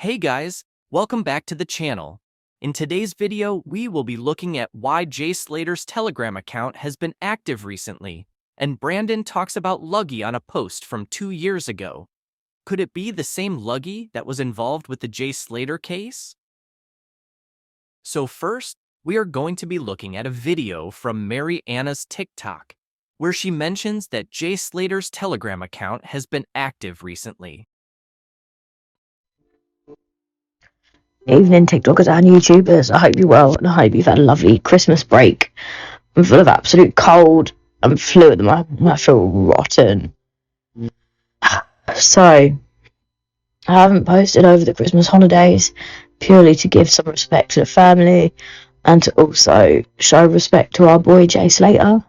Hey guys, welcome back to the channel. In today's video, we will be looking at why Jay Slater's Telegram account has been active recently, and Brandon talks about Luggy on a post from 2 years ago. Could it be the same Luggy that was involved with the Jay Slater case? So first, we are going to be looking at a video from Mary Anna's TikTok, where she mentions that Jay Slater's Telegram account has been active recently. Evening TikTokers and YouTubers, I hope you're well and I hope you've had a lovely Christmas break. I'm full of absolute cold and flu at the moment. I feel rotten. So, I haven't posted over the Christmas holidays purely to give some respect to the family and to also show respect to our boy Jay Slater.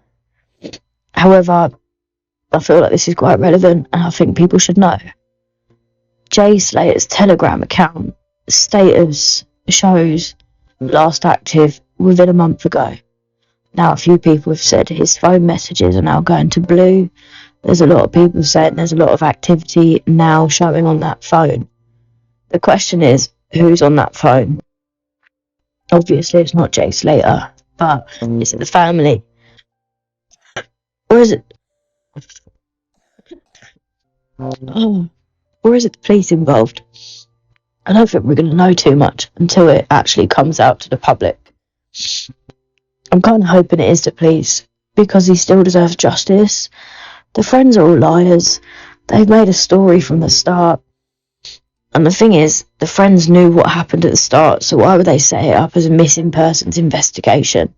However, I feel like this is quite relevant and I think people should know. Jay Slater's Telegram account status shows last active within a month ago. Now, a few people have said his phone messages are now going to blue. There's a lot of people saying there's a lot of activity now showing on that phone. The question is, who's on that phone? Obviously, it's not Jay Slater, but is it the family? Or is it... or is it the police involved? I don't think we're going to know too much until it actually comes out to the public. I'm kind of hoping it is the police, because he still deserves justice. The friends are all liars. They've made a story from the start. And the thing is, the friends knew what happened at the start, so why would they set it up as a missing persons investigation?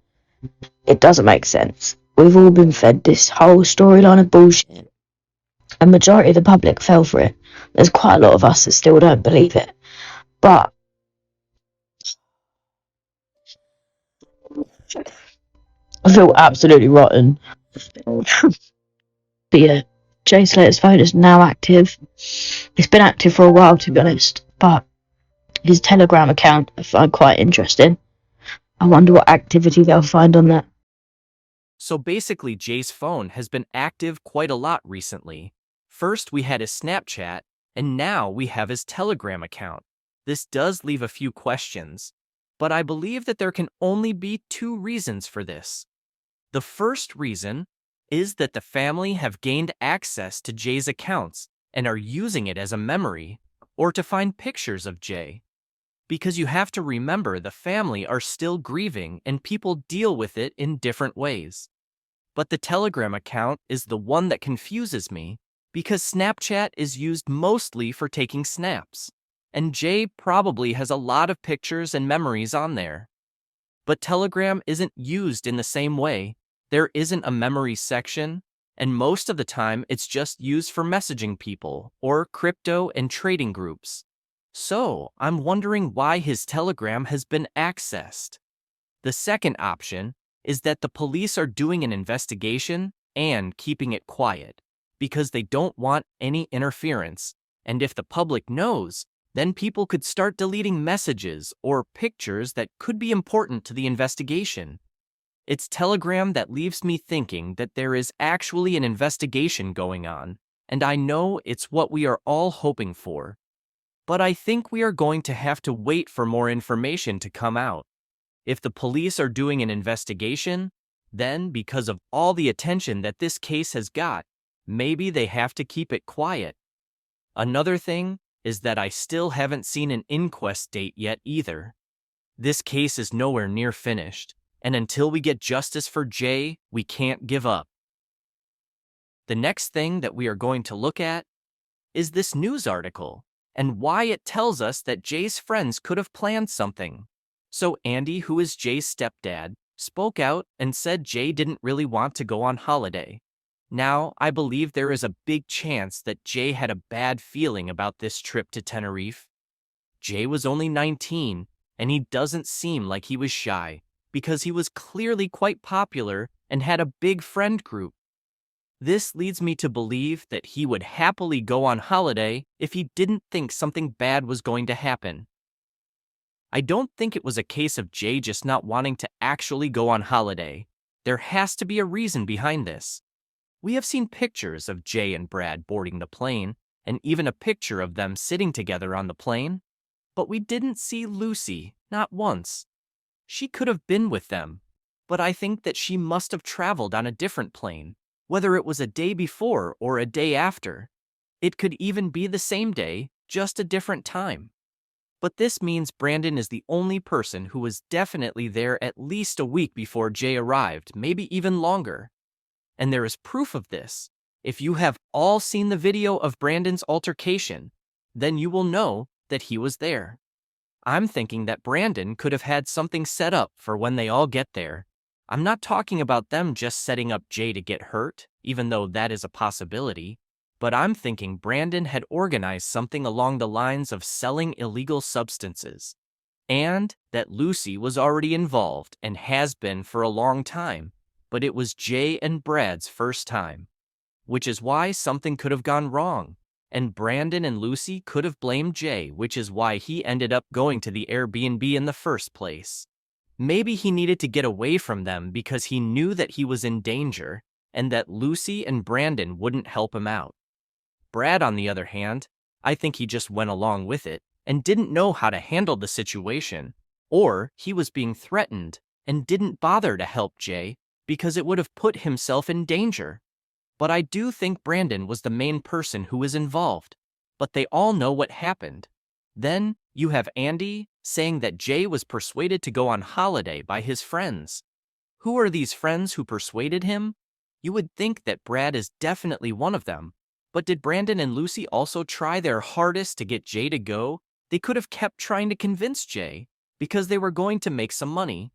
It doesn't make sense. We've all been fed this whole storyline of bullshit. A majority of the public fell for it. There's quite a lot of us that still don't believe it. But I feel absolutely rotten. But yeah, Jay Slater's phone is now active. It's been active for a while, to be honest, but his Telegram account I find quite interesting. I wonder what activity they'll find on that. So basically, Jay's phone has been active quite a lot recently. First, we had his Snapchat, and now we have his Telegram account. This does leave a few questions, but I believe that there can only be two reasons for this. The first reason is that the family have gained access to Jay's accounts and are using it as a memory or to find pictures of Jay. Because you have to remember the family are still grieving and people deal with it in different ways. But the Telegram account is the one that confuses me because Snapchat is used mostly for taking snaps. And Jay probably has a lot of pictures and memories on there. But Telegram isn't used in the same way. There isn't a memory section, and most of the time it's just used for messaging people or crypto and trading groups. So I'm wondering why his Telegram has been accessed. The second option is that the police are doing an investigation and keeping it quiet because they don't want any interference, and if the public knows, then people could start deleting messages or pictures that could be important to the investigation. It's Telegram that leaves me thinking that there is actually an investigation going on, and I know it's what we are all hoping for. But I think we are going to have to wait for more information to come out. If the police are doing an investigation, then because of all the attention that this case has got, maybe they have to keep it quiet. Another thing is that I still haven't seen an inquest date yet either. This case is nowhere near finished, and until we get justice for Jay, we can't give up. The next thing that we are going to look at is this news article and why it tells us that Jay's friends could have planned something. So Andy, who is Jay's stepdad, spoke out and said Jay didn't really want to go on holiday. Now, I believe there is a big chance that Jay had a bad feeling about this trip to Tenerife. Jay was only 19, and he doesn't seem like he was shy, because he was clearly quite popular and had a big friend group. This leads me to believe that he would happily go on holiday if he didn't think something bad was going to happen. I don't think it was a case of Jay just not wanting to actually go on holiday. There has to be a reason behind this. We have seen pictures of Jay and Brad boarding the plane, and even a picture of them sitting together on the plane. But we didn't see Lucy, not once. She could have been with them, but I think that she must have traveled on a different plane, whether it was a day before or a day after. It could even be the same day, just a different time. But this means Brandon is the only person who was definitely there at least a week before Jay arrived, maybe even longer. And there is proof of this. If you have all seen the video of Brandon's altercation, then you will know that he was there. I'm thinking that Brandon could have had something set up for when they all get there. I'm not talking about them just setting up Jay to get hurt, even though that is a possibility. But I'm thinking Brandon had organized something along the lines of selling illegal substances. And that Lucy was already involved and has been for a long time. But it was Jay and Brad's first time. Which is why something could have gone wrong. And Brandon and Lucy could have blamed Jay, which is why he ended up going to the Airbnb in the first place. Maybe he needed to get away from them because he knew that he was in danger and that Lucy and Brandon wouldn't help him out. Brad, on the other hand, I think he just went along with it and didn't know how to handle the situation, or he was being threatened and didn't bother to help Jay because it would have put himself in danger. But I do think Brandon was the main person who was involved. But they all know what happened. Then, you have Andy saying that Jay was persuaded to go on holiday by his friends. Who are these friends who persuaded him? You would think that Brad is definitely one of them. But did Brandon and Lucy also try their hardest to get Jay to go? They could have kept trying to convince Jay, because they were going to make some money.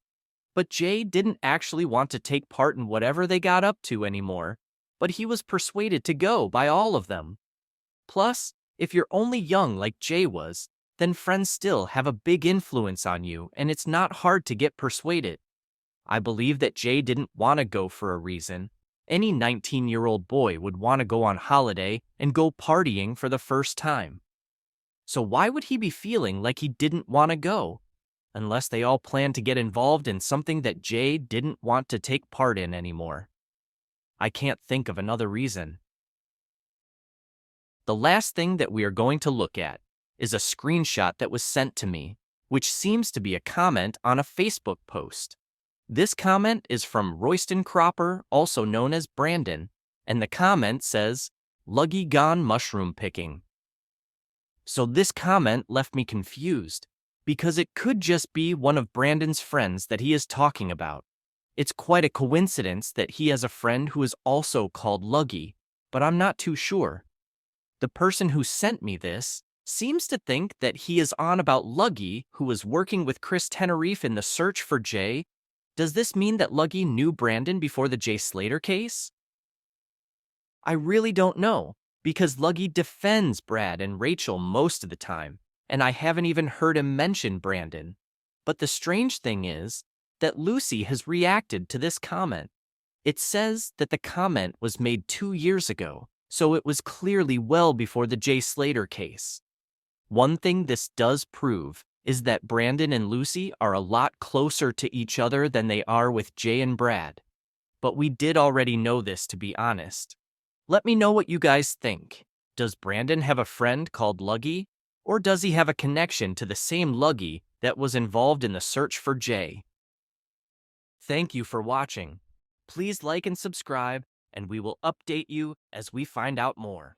But Jay didn't actually want to take part in whatever they got up to anymore. But he was persuaded to go by all of them. Plus, if you're only young like Jay was, then friends still have a big influence on you and it's not hard to get persuaded. I believe that Jay didn't want to go for a reason. Any 19-year-old boy would want to go on holiday and go partying for the first time. So why would he be feeling like he didn't want to go? Unless they all planned to get involved in something that Jay didn't want to take part in anymore. I can't think of another reason. The last thing that we are going to look at is a screenshot that was sent to me, which seems to be a comment on a Facebook post. This comment is from Royston Cropper, also known as Brandon, and the comment says, "Luggy gone mushroom picking." So this comment left me confused, because it could just be one of Brandon's friends that he is talking about. It's quite a coincidence that he has a friend who is also called Luggy, but I'm not too sure. The person who sent me this seems to think that he is on about Luggy, who was working with Chris Tenerife in the search for Jay. Does this mean that Luggy knew Brandon before the Jay Slater case? I really don't know, because Luggy defends Brad and Rachel most of the time, and I haven't even heard him mention Brandon. But the strange thing is that Lucy has reacted to this comment. It says that the comment was made 2 years ago, so it was clearly well before the Jay Slater case. One thing this does prove is that Brandon and Lucy are a lot closer to each other than they are with Jay and Brad. But we did already know this, to be honest. Let me know what you guys think. Does Brandon have a friend called Luggy? Or does he have a connection to the same Luggy that was involved in the search for Jay? Thank you for watching. Please like and subscribe, and we will update you as we find out more.